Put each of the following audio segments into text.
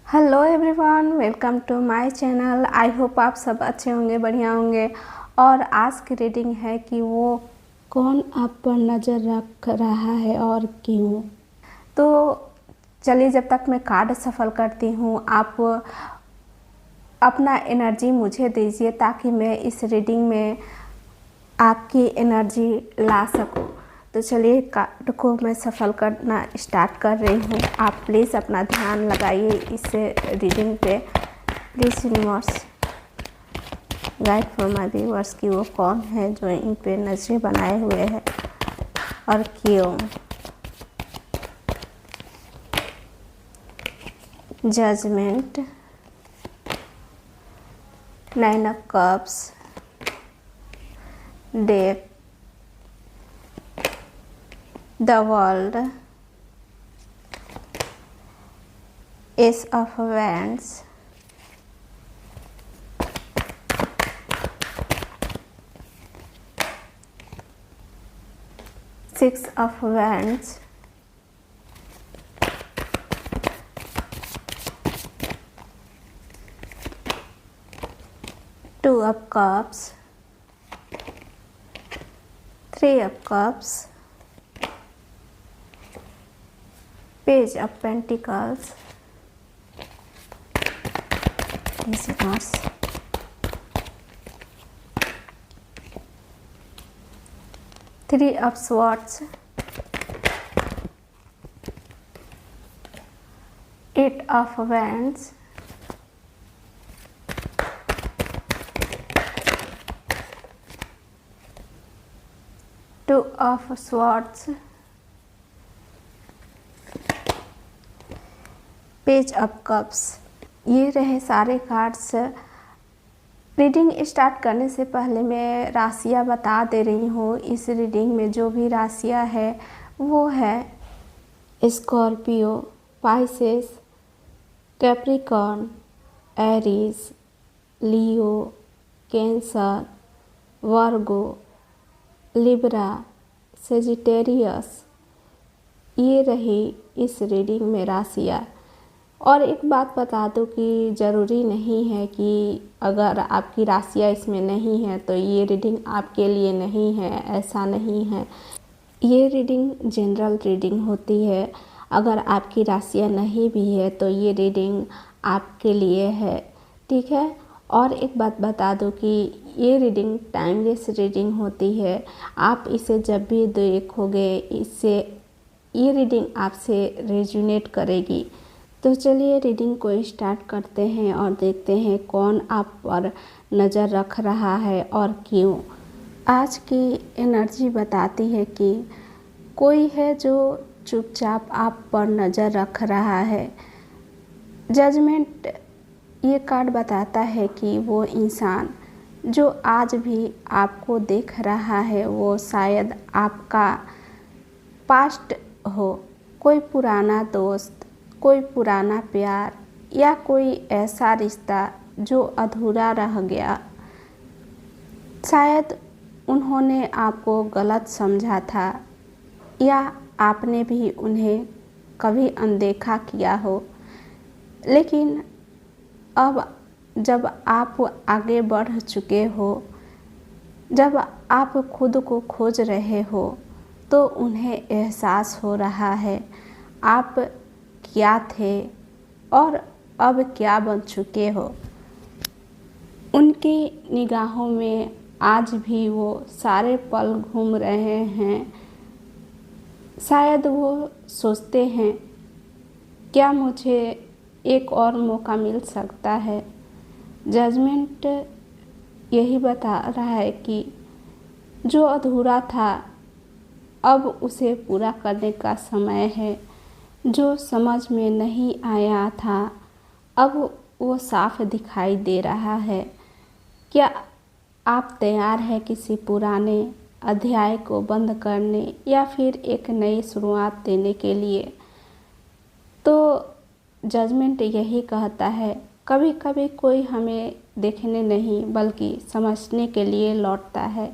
Hello everyone, welcome to my channel. I hope आप सब अच्छे होंगे, बढ़िया होंगे। और आज की रीडिंग है कि वो कौन आप पर नज़र रख रहा है और क्यों। तो चलिए, जब तक मैं कार्ड सफल करती हूँ, आप अपना एनर्जी मुझे दीजिए ताकि मैं इस रीडिंग में आपकी एनर्जी ला सकूं। तो चलिए, कार्ड को मैं सफल करना स्टार्ट कर रही हूँ। आप प्लीज़ अपना ध्यान लगाइए इस रीडिंग पे। Please universe guide for my viewers कि वो कौन है जो इन पे नजरें बनाए हुए हैं और क्यों। Judgment, 9 of cups, death, the world, ace of wands, 6 of wands, two of cups, 3 of cups, page of pentacles, three of swords, 8 of wands, two of swords, page of cups. ये रहे सारे कार्ड्स। रीडिंग स्टार्ट करने से पहले मैं राशियाँ बता दे रही हूँ। इस रीडिंग में जो भी राशियाँ है वो है स्कॉर्पियो, पाइसेस, कैप्रिकॉर्न, एरीज, लियो, कैंसर, वर्गो, लिब्रा, सेजिटेरियस। ये रही इस रीडिंग में राशियाँ। और एक बात बता दूं कि ज़रूरी नहीं है कि अगर आपकी राशियाँ इसमें नहीं है तो ये रीडिंग आपके लिए नहीं है, ऐसा नहीं है। ये रीडिंग जनरल रीडिंग होती है। अगर आपकी राशियाँ नहीं भी है तो ये रीडिंग आपके लिए है, ठीक है। और एक बात बता दूं कि ये रीडिंग टाइमलेस रीडिंग होती है। आप इसे जब भी देखोगे, इससे ये रीडिंग आपसे रेजोनेट करेगी। तो चलिए रीडिंग को स्टार्ट करते हैं और देखते हैं कौन आप पर नज़र रख रहा है और क्यों। आज की एनर्जी बताती है कि कोई है जो चुपचाप आप पर नज़र रख रहा है। जजमेंट ये कार्ड बताता है कि वो इंसान जो आज भी आपको देख रहा है वो शायद आपका पास्ट हो, कोई पुराना दोस्त, कोई पुराना प्यार या कोई ऐसा रिश्ता जो अधूरा रह गया। शायद उन्होंने आपको गलत समझा था या आपने भी उन्हें कभी अनदेखा किया हो। लेकिन अब जब आप आगे बढ़ चुके हो, जब आप खुद को खोज रहे हो, तो उन्हें एहसास हो रहा है आप क्या थे और अब क्या बन चुके हो। उनकी निगाहों में आज भी वो सारे पल घूम रहे हैं। शायद वो सोचते हैं क्या मुझे एक और मौका मिल सकता है। जजमेंट यही बता रहा है कि जो अधूरा था अब उसे पूरा करने का समय है। जो समझ में नहीं आया था अब वो साफ दिखाई दे रहा है। क्या आप तैयार हैं किसी पुराने अध्याय को बंद करने या फिर एक नई शुरुआत देने के लिए? तो जजमेंट यही कहता है, कभी कभी कोई हमें देखने नहीं बल्कि समझने के लिए लौटता है।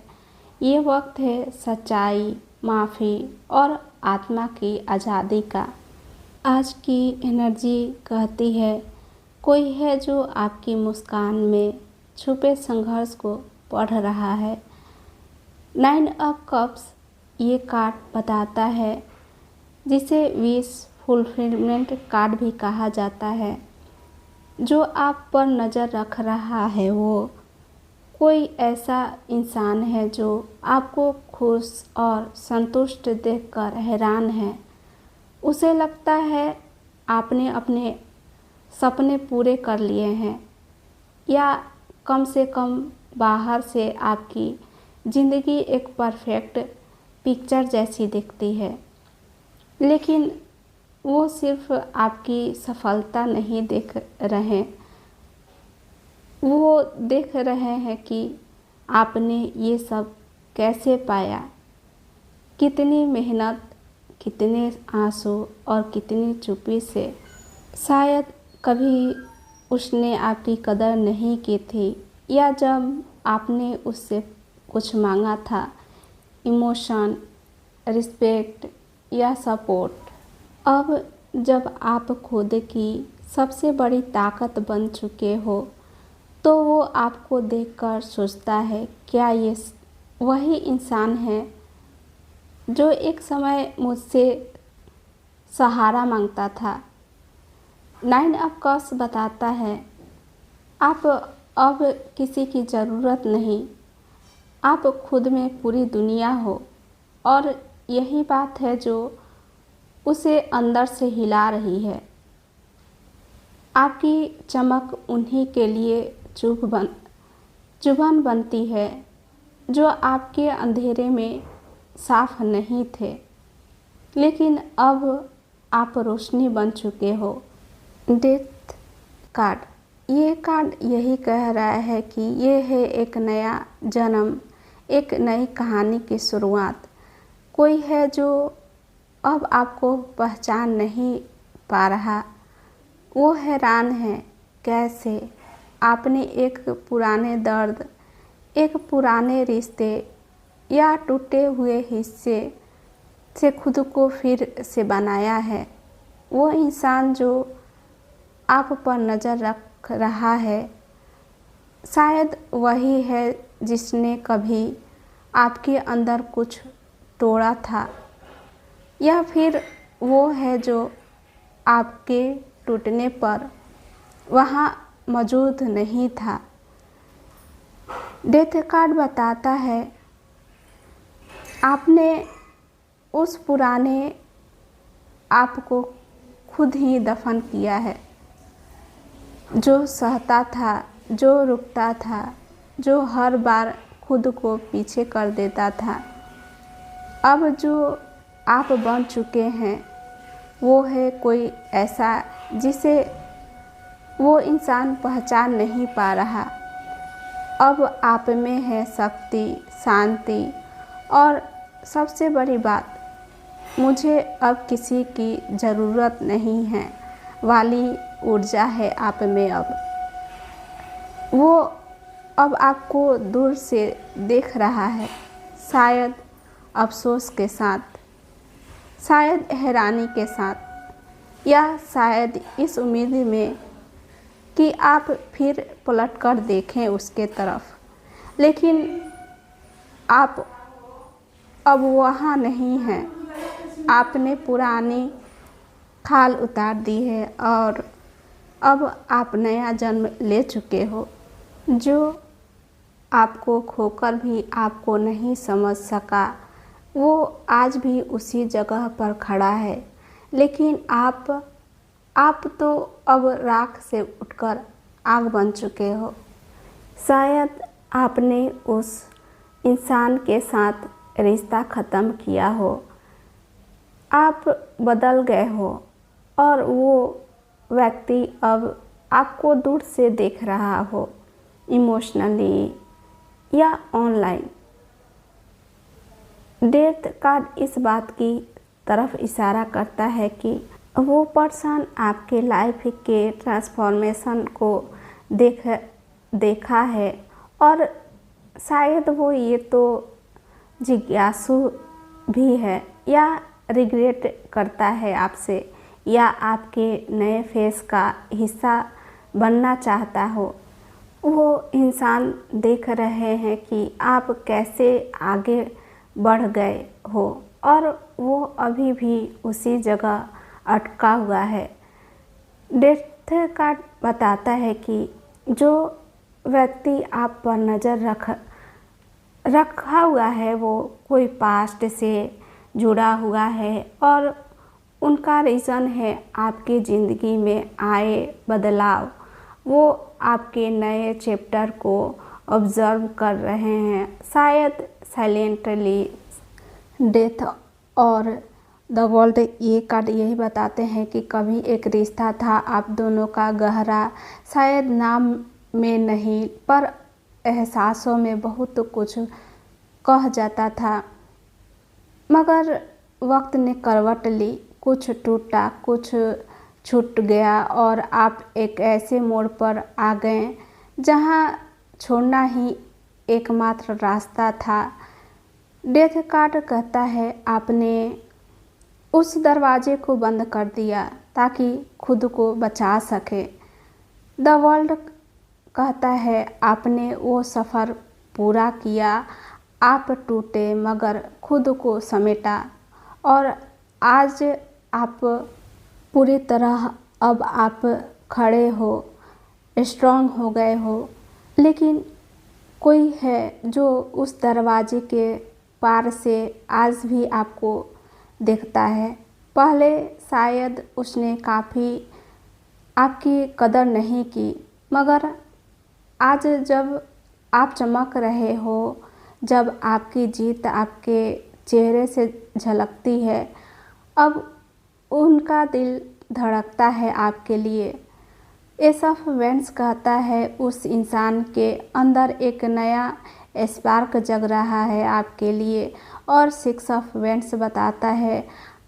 ये वक्त है सच्चाई, माफ़ी और आत्मा की आज़ादी का। आज की एनर्जी कहती है कोई है जो आपकी मुस्कान में छुपे संघर्ष को पढ़ रहा है। 9 ऑफ कप्स ये कार्ड बताता है, जिसे विश फुलफिलमेंट कार्ड भी कहा जाता है। जो आप पर नज़र रख रहा है वो कोई ऐसा इंसान है जो आपको खुश और संतुष्ट देखकर हैरान है। उसे लगता है आपने अपने सपने पूरे कर लिए हैं, या कम से कम बाहर से आपकी ज़िंदगी एक परफेक्ट पिक्चर जैसी दिखती है। लेकिन वो सिर्फ आपकी सफलता नहीं देख रहे, वो देख रहे हैं कि आपने ये सब कैसे पाया, कितनी मेहनत, कितने आंसू और कितनी चुप्पी से। शायद कभी उसने आपकी कदर नहीं की थी, या जब आपने उससे कुछ मांगा था, इमोशन, रिस्पेक्ट या सपोर्ट। अब जब आप खुद की सबसे बड़ी ताकत बन चुके हो, तो वो आपको देखकर सोचता है, क्या ये वही इंसान है जो एक समय मुझसे सहारा मांगता था। 9 ऑफ कप्स बताता है, आप अब किसी की ज़रूरत नहीं, आप खुद में पूरी दुनिया हो, और यही बात है जो उसे अंदर से हिला रही है। आपकी चमक उन्हीं के लिए चुभन बनती है जो आपके अंधेरे में साफ नहीं थे, लेकिन अब आप रोशनी बन चुके हो। डेथ कार्ड, ये कार्ड यही कह रहा है कि ये है एक नया जन्म, एक नई कहानी की शुरुआत। कोई है जो अब आपको पहचान नहीं पा रहा, वो हैरान है कैसे आपने एक पुराने दर्द, एक पुराने रिश्ते या टूटे हुए हिस्से से खुद को फिर से बनाया है। वो इंसान जो आप पर नज़र रख रहा है, शायद वही है जिसने कभी आपके अंदर कुछ तोड़ा था, या फिर वो है जो आपके टूटने पर वहाँ मौजूद नहीं था। डेथ कार्ड बताता है, आपने उस पुराने आपको खुद ही दफन किया है, जो सहता था, जो रुकता था, जो हर बार खुद को पीछे कर देता था। अब जो आप बन चुके हैं वो है कोई ऐसा जिसे वो इंसान पहचान नहीं पा रहा। अब आप में है शक्ति, शांति और सबसे बड़ी बात, मुझे अब किसी की ज़रूरत नहीं है वाली ऊर्जा है आप में। अब वो अब आपको दूर से देख रहा है, शायद अफसोस के साथ, शायद हैरानी के साथ, या शायद इस उम्मीद में कि आप फिर पलटकर देखें उसके तरफ। लेकिन आप अब वहाँ नहीं हैं। आपने पुरानी खाल उतार दी है और अब आप नया जन्म ले चुके हो। जो आपको खोकर भी आपको नहीं समझ सका, वो आज भी उसी जगह पर खड़ा है। लेकिन आप तो अब राख से उठकर आग बन चुके हो। शायद आपने उस इंसान के साथ रिश्ता ख़त्म किया हो, आप बदल गए हो और वो व्यक्ति अब आपको दूर से देख रहा हो, इमोशनली या ऑनलाइन। डेथ कार्ड इस बात की तरफ इशारा करता है कि वो पर्सन आपके लाइफ के ट्रांसफॉर्मेशन को देखा है, और शायद वो ये तो जिज्ञासु भी है, या रिग्रेट करता है आपसे, या आपके नए फेस का हिस्सा बनना चाहता हो, वो इंसान देख रहे हैं कि आप कैसे आगे बढ़ गए हो और वो अभी भी उसी जगह अटका हुआ है। डेथ कार्ड बताता है कि जो व्यक्ति आप पर नज़र रखा हुआ है वो कोई पास्ट से जुड़ा हुआ है और उनका रीज़न है आपकी ज़िंदगी में आए बदलाव। वो आपके नए चैप्टर को ऑब्ज़र्व कर रहे हैं, शायद साइलेंटली। डेथ और द वर्ल्ड ये कार्ड यही बताते हैं कि कभी एक रिश्ता था आप दोनों का गहरा, शायद नाम में नहीं पर एहसासों में बहुत कुछ कह जाता था, मगर वक्त ने करवट ली, कुछ टूटा, कुछ छूट गया और आप एक ऐसे मोड़ पर आ गए जहां छोड़ना ही एकमात्र रास्ता था। डेथ कार्ड कहता है आपने उस दरवाजे को बंद कर दिया ताकि खुद को बचा सके। द वर्ल्ड कहता है आपने वो सफ़र पूरा किया, आप टूटे मगर खुद को समेटा और आज आप पूरी तरह अब आप खड़े हो, स्ट्रांग हो गए हो। लेकिन कोई है जो उस दरवाजे के पार से आज भी आपको देखता है। पहले शायद उसने काफ़ी आपकी कदर नहीं की, मगर आज जब आप चमक रहे हो, जब आपकी जीत आपके चेहरे से झलकती है, अब उनका दिल धड़कता है आपके लिए। एस ऑफ वेंस कहता है उस इंसान के अंदर एक नया स्पार्क जग रहा है आपके लिए और सिक्स ऑफ वेंस बताता है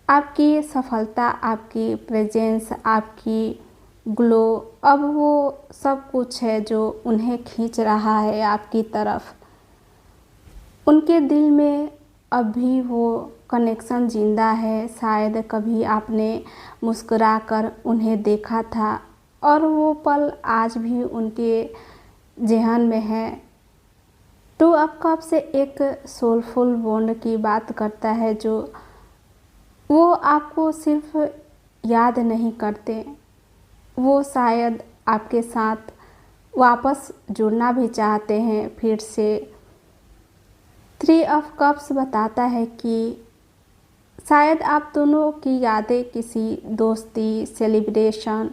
आपकी सफलता, आपकी प्रेजेंस, आपकी ग्लो, अब वो सब कुछ है जो उन्हें खींच रहा है आपकी तरफ। उनके दिल में अब भी वो कनेक्शन जिंदा है। शायद कभी आपने मुस्कुराकर उन्हें देखा था और वो पल आज भी उनके ज़हन में है। टू ऑफ कप से एक सोलफुल बॉन्ड की बात करता है जो वो आपको सिर्फ याद नहीं करते, वो शायद आपके साथ वापस जुड़ना भी चाहते हैं फिर से। थ्री ऑफ कप्स बताता है कि शायद आप दोनों की यादें किसी दोस्ती, सेलिब्रेशन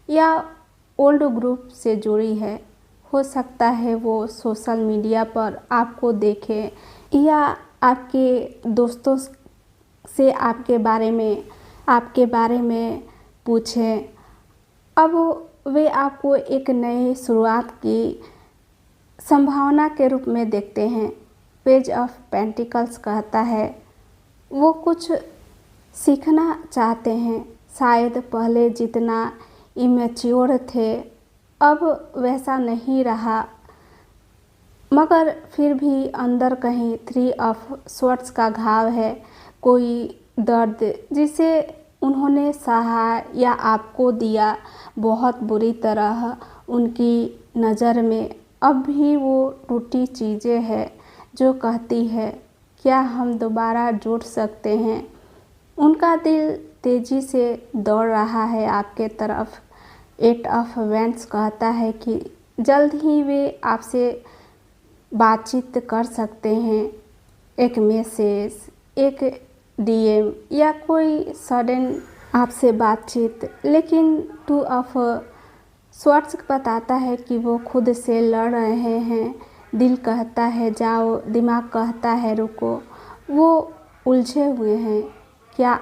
या ओल्ड ग्रुप से जुड़ी है। हो सकता है वो सोशल मीडिया पर आपको देखें या आपके दोस्तों से आपके बारे में पूछें। अब वे आपको एक नई शुरुआत की संभावना के रूप में देखते हैं। पेज ऑफ पेंटिकल्स कहता है वो कुछ सीखना चाहते हैं, शायद पहले जितना इमेच्योर थे अब वैसा नहीं रहा, मगर फिर भी अंदर कहीं थ्री ऑफ स्वॉर्ड्स का घाव है, कोई दर्द जिसे उन्होंने सहा या आपको दिया बहुत बुरी तरह। उनकी नज़र में अब भी वो टूटी चीज़ें हैं जो कहती है क्या हम दोबारा जुड़ सकते हैं। उनका दिल तेज़ी से दौड़ रहा है आपके तरफ। एट ऑफ वेंस कहता है कि जल्द ही वे आपसे बातचीत कर सकते हैं, एक मैसेज, एक डीएम या कोई सडन आपसे बातचीत। लेकिन टू ऑफ स्वॉर्ड्स बताता है कि वो खुद से लड़ रहे हैं। दिल कहता है जाओ, दिमाग कहता है रुको। वो उलझे हुए हैं, क्या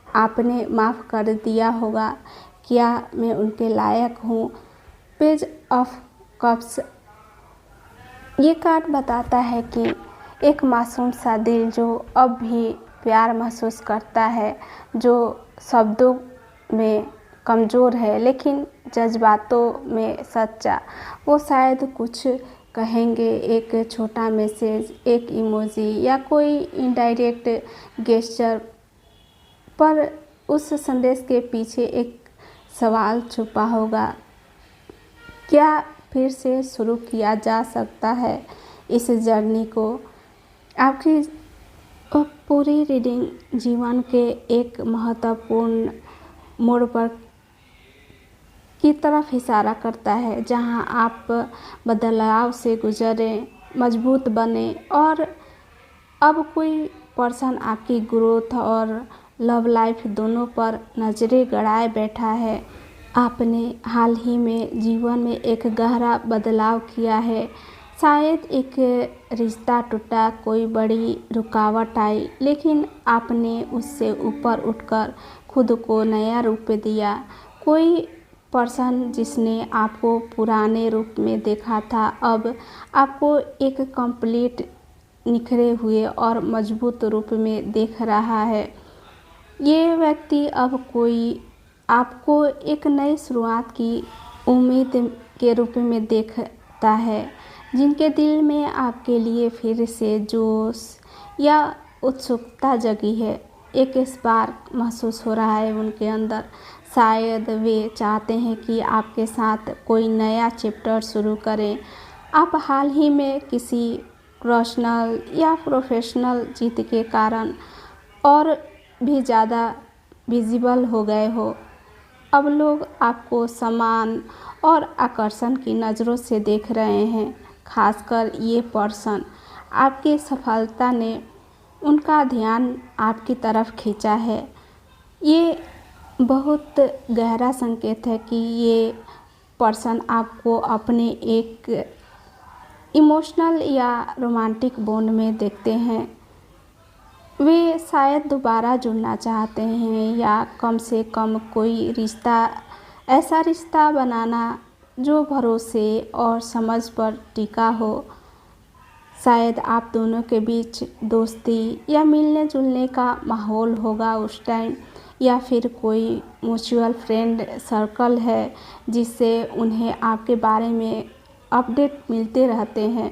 आपने माफ़ कर दिया होगा, क्या मैं उनके लायक हूँ। पेज ऑफ कप्स ये कार्ड बताता है कि एक मासूम सा दिल जो अब भी प्यार महसूस करता है, जो शब्दों में कमज़ोर है लेकिन जज्बातों में सच्चा, वो शायद कुछ कहेंगे, एक छोटा मैसेज, एक इमोजी या कोई इनडायरेक्ट गेस्चर, पर उस संदेश के पीछे एक सवाल छुपा होगा। क्या फिर से शुरू किया जा सकता है इस जर्नी को। आपकी पूरी रीडिंग जीवन के एक महत्वपूर्ण मोड़ पर की तरफ इशारा करता है, जहां आप बदलाव से गुजरें, मजबूत बने और अब कोई पर्सन आपकी ग्रोथ और लव लाइफ दोनों पर नज़रें गड़ाए बैठा है। आपने हाल ही में जीवन में एक गहरा बदलाव किया है। शायद एक रिश्ता टूटा, कोई बड़ी रुकावट आई, लेकिन आपने उससे ऊपर उठकर खुद को नया रूप दिया। कोई पर्सन जिसने आपको पुराने रूप में देखा था, अब आपको एक कंप्लीट निखरे हुए और मजबूत रूप में देख रहा है। ये व्यक्ति अब कोई आपको एक नई शुरुआत की उम्मीद के रूप में देखता है, जिनके दिल में आपके लिए फिर से जोश या उत्सुकता जगी है। एक स्पार्क महसूस हो रहा है उनके अंदर। शायद वे चाहते हैं कि आपके साथ कोई नया चैप्टर शुरू करें। आप हाल ही में किसी पर्सनल या प्रोफेशनल जीत के कारण और भी ज़्यादा विजिबल हो गए हो। अब लोग आपको सम्मान और आकर्षण की नज़रों से देख रहे हैं। खासकर ये पर्सन, आपकी सफलता ने उनका ध्यान आपकी तरफ खींचा है। ये बहुत गहरा संकेत है कि ये पर्सन आपको अपने एक इमोशनल या रोमांटिक बॉन्ड में देखते हैं। वे शायद दोबारा जुड़ना चाहते हैं या कम से कम कोई रिश्ता, ऐसा रिश्ता बनाना जो भरोसे और समझ पर टिका हो। शायद आप दोनों के बीच दोस्ती या मिलने जुलने का माहौल होगा उस टाइम, या फिर कोई म्यूचुअल फ्रेंड सर्कल है जिससे उन्हें आपके बारे में अपडेट मिलते रहते हैं।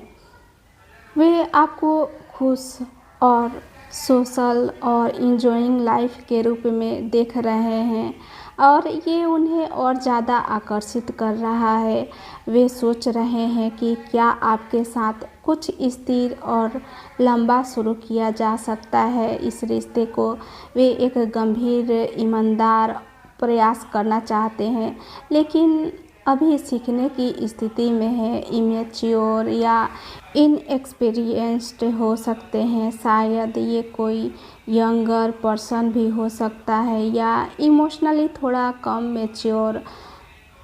वे आपको खुश और सोशल और इंजॉइंग लाइफ के रूप में देख रहे हैं और ये उन्हें और ज़्यादा आकर्षित कर रहा है। वे सोच रहे हैं कि क्या आपके साथ कुछ स्थिर और लंबा शुरू किया जा सकता है। इस रिश्ते को वे एक गंभीर, ईमानदार प्रयास करना चाहते हैं, लेकिन अभी सीखने की स्थिति में है। इमेच्योर या इनएक्सपीरियंस्ड हो सकते हैं। शायद ये कोई यंगर पर्सन भी हो सकता है या इमोशनली थोड़ा कम मैच्योर।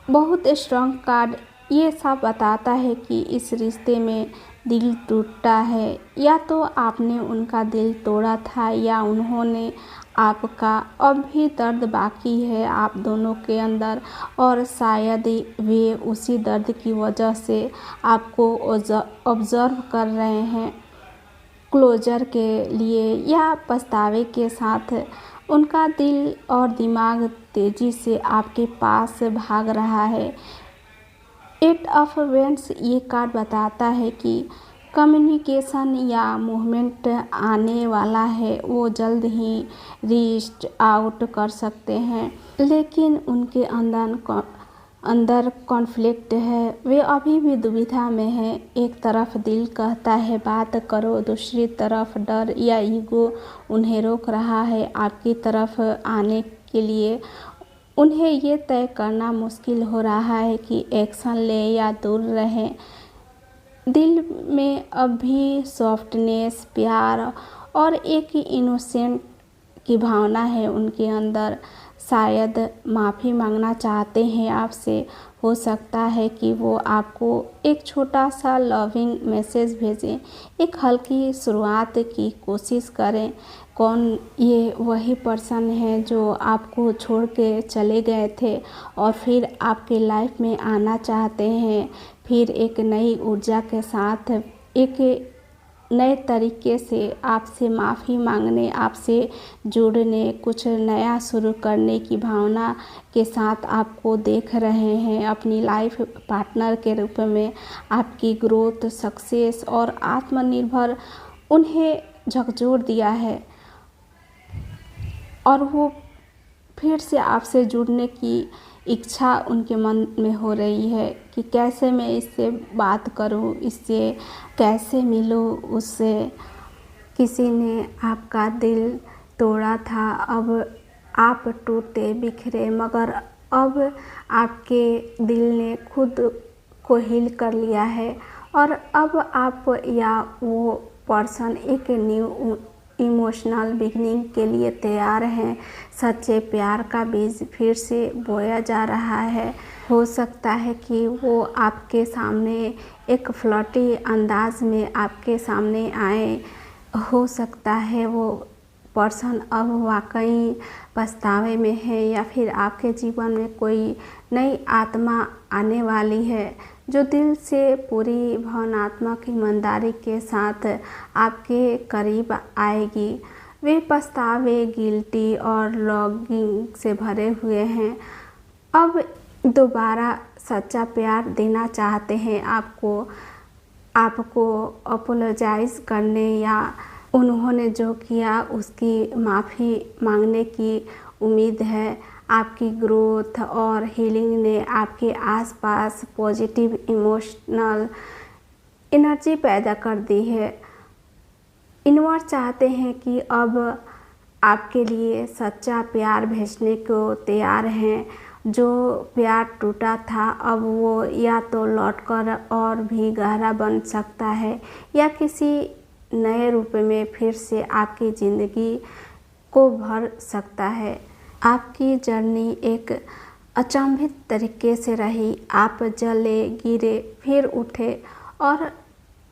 बहुत स्ट्रॉन्ग कार्ड ये सब बताता है कि इस रिश्ते में दिल टूटा है। या तो आपने उनका दिल तोड़ा था या उन्होंने आपका। अब भी दर्द बाकी है आप दोनों के अंदर और शायद वे उसी दर्द की वजह से आपको ऑब्जर्व कर रहे हैं। क्लोजर के लिए या पछतावे के साथ उनका दिल और दिमाग तेज़ी से आपके पास भाग रहा है। 8 ऑफ वेंट्स ये कार्ड बताता है कि कम्युनिकेशन या मूवमेंट आने वाला है। वो जल्द ही रीच आउट कर सकते हैं, लेकिन उनके अंदर कॉन्फ्लिक्ट है। वे अभी भी दुविधा में हैं। एक तरफ दिल कहता है बात करो, दूसरी तरफ डर या ईगो उन्हें रोक रहा है आपकी तरफ आने के लिए। उन्हें ये तय करना मुश्किल हो रहा है कि एक्शन लें या दूर रहें। दिल में अब भी सॉफ्टनेस, प्यार और एक इनोसेंट की भावना है उनके अंदर। शायद माफ़ी मांगना चाहते हैं आपसे। हो सकता है कि वो आपको एक छोटा सा लविंग मैसेज भेजें, एक हल्की शुरुआत की कोशिश करें। कौन ये वही पर्सन है जो आपको छोड़ के चले गए थे और फिर आपके लाइफ में आना चाहते हैं, फिर एक नई ऊर्जा के साथ, एक नए तरीके से आपसे माफ़ी मांगने, आपसे जुड़ने, कुछ नया शुरू करने की भावना के साथ आपको देख रहे हैं अपनी लाइफ पार्टनर के रूप में। आपकी ग्रोथ, सक्सेस और आत्मनिर्भर उन्हें झकझोर दिया है और वो फिर से आपसे जुड़ने की इच्छा उनके मन में हो रही है कि कैसे मैं इससे बात करूं, इससे कैसे मिलूं उससे। किसी ने आपका दिल तोड़ा था, अब आप टूटे बिखरे, मगर अब आपके दिल ने खुद को हील कर लिया है और अब आप या वो पर्सन एक न्यू इमोशनल बिगनिंग के लिए तैयार हैं। सच्चे प्यार का बीज फिर से बोया जा रहा है। हो सकता है कि वो आपके सामने एक फ्लर्टी अंदाज में आपके सामने आए। हो सकता है वो पर्सन अब वाकई पछतावे में है या फिर आपके जीवन में कोई नई आत्मा आने वाली है जो दिल से पूरी भावनात्मक ईमानदारी के साथ आपके करीब आएगी। वे पछतावे, गिल्टी और लॉन्गिंग से भरे हुए हैं। अब दोबारा सच्चा प्यार देना चाहते हैं आपको अपोलोजाइज करने या उन्होंने जो किया उसकी माफ़ी मांगने की उम्मीद है। आपकी ग्रोथ और हीलिंग ने आपके आसपास पॉजिटिव इमोशनल एनर्जी पैदा कर दी है। इनवर्ड चाहते हैं कि अब आपके लिए सच्चा प्यार भेजने को तैयार हैं। जो प्यार टूटा था अब वो या तो लौटकर और भी गहरा बन सकता है या किसी नए रूप में फिर से आपकी ज़िंदगी को भर सकता है। आपकी जर्नी एक अचंभित तरीके से रही। आप जले, गिरे, फिर उठे और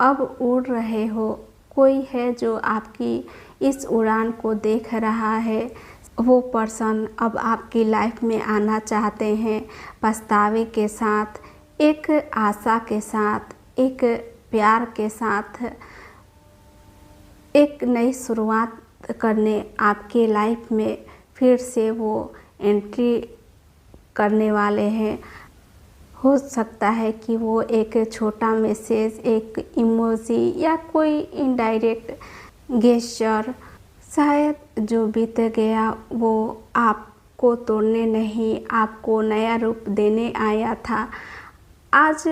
अब उड़ रहे हो। कोई है जो आपकी इस उड़ान को देख रहा है। वो पर्सन अब आपकी लाइफ में आना चाहते हैं, पछतावे के साथ, एक आशा के साथ, एक प्यार के साथ, एक नई शुरुआत करने आपके लाइफ में फिर से वो एंट्री करने वाले हैं। हो सकता है कि वो एक छोटा मैसेज, एक इमोजी या कोई इनडायरेक्ट गेस्चर, शायद जो बीत गया वो आपको तोड़ने नहीं, आपको नया रूप देने आया था। आज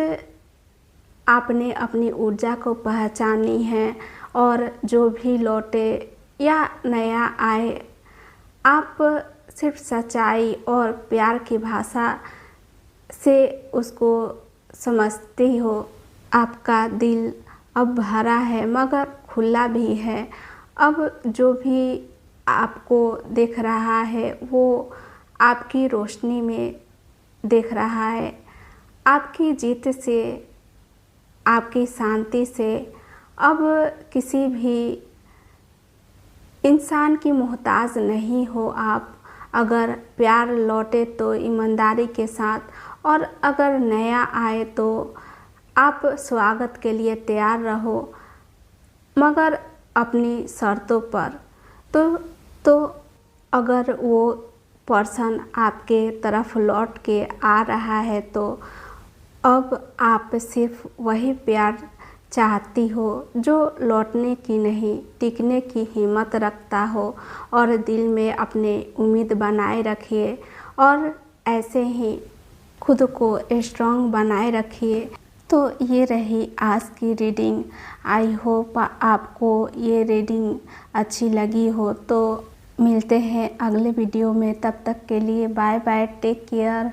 आपने अपनी ऊर्जा को पहचानी है और जो भी लौटे या नया आए, आप सिर्फ सच्चाई और प्यार की भाषा से उसको समझती हो। आपका दिल अब भरा है मगर खुला भी है। अब जो भी आपको देख रहा है वो आपकी रोशनी में देख रहा है। आपकी जीत से, आपकी शांति से अब किसी भी इंसान की मोहताज नहीं हो आप। अगर प्यार लौटे तो ईमानदारी के साथ, और अगर नया आए तो आप स्वागत के लिए तैयार रहो, मगर अपनी शर्तों पर। तो अगर वो पर्सन आपके तरफ लौट के आ रहा है तो अब आप सिर्फ वही प्यार चाहती हो जो लौटने की नहीं, टिकने की हिम्मत रखता हो। और दिल में अपने उम्मीद बनाए रखिए और ऐसे ही खुद को स्ट्रॉन्ग बनाए रखिए। तो ये रही आज की रीडिंग। आई होप आपको ये रीडिंग अच्छी लगी हो। तो मिलते हैं अगले वीडियो में, तब तक के लिए बाय बाय, टेक केयर।